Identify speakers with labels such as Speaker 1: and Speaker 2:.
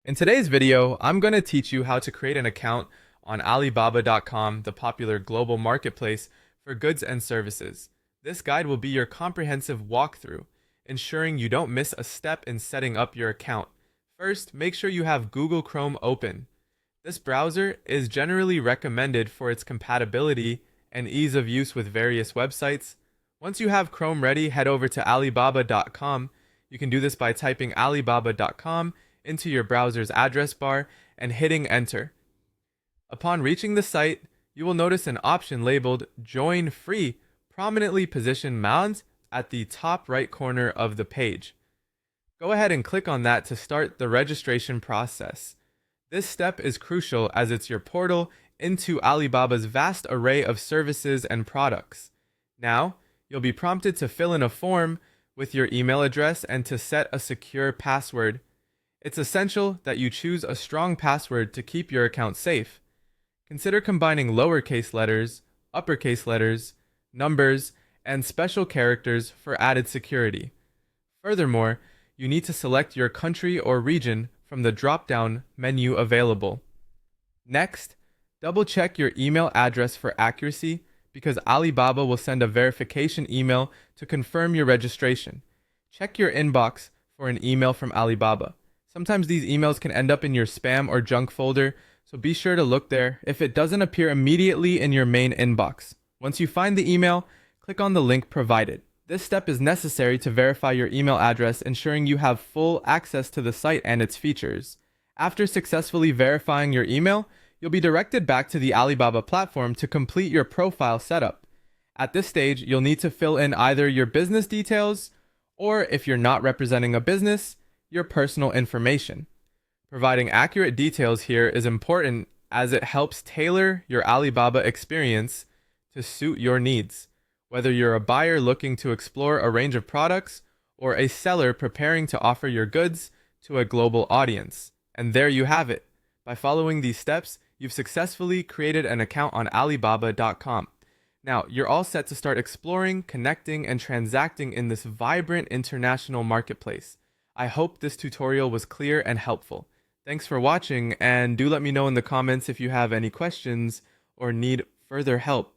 Speaker 1: In today's video, I'm going to teach you how to create an account on Alibaba.com, the popular global marketplace for goods and services. This guide will be your comprehensive walkthrough, ensuring you don't miss a step in setting up your account. First, make sure you have Google Chrome open. This browser is generally recommended for its compatibility and ease of use with various websites. Once you have Chrome ready, head over to Alibaba.com. You can do this by typing Alibaba.com into your browser's address bar and hitting enter. Upon reaching the site, you will notice an option labeled Join Free prominently positioned mounted at the top right corner of the page. Go ahead and click on that to start the registration process. This step is crucial as it's your portal into Alibaba's vast array of services and products. Now, you'll be prompted to fill in a form with your email address and to set a secure password. It's essential that you choose a strong password to keep your account safe. Consider combining lowercase letters, uppercase letters, numbers, and special characters for added security. Furthermore, you need to select your country or region from the drop-down menu available. Next, double-check your email address for accuracy because Alibaba will send a verification email to confirm your registration. Check your inbox for an email from Alibaba. Sometimes these emails can end up in your spam or junk folder, so be sure to look there if it doesn't appear immediately in your main inbox. Once you find the email, click on the link provided. This step is necessary to verify your email address, ensuring you have full access to the site and its features. After successfully verifying your email, you'll be directed back to the Alibaba platform to complete your profile setup. At this stage, you'll need to fill in either your business details, or if you're not representing a business, your personal information. Providing accurate details here is important as it helps tailor your Alibaba experience to suit your needs, whether you're a buyer looking to explore a range of products or a seller preparing to offer your goods to a global audience. And there you have it. By following these steps, you've successfully created an account on Alibaba.com. Now, you're all set to start exploring, connecting, and transacting in this vibrant international marketplace. I hope this tutorial was clear and helpful. Thanks for watching, and do let me know in the comments if you have any questions or need further help.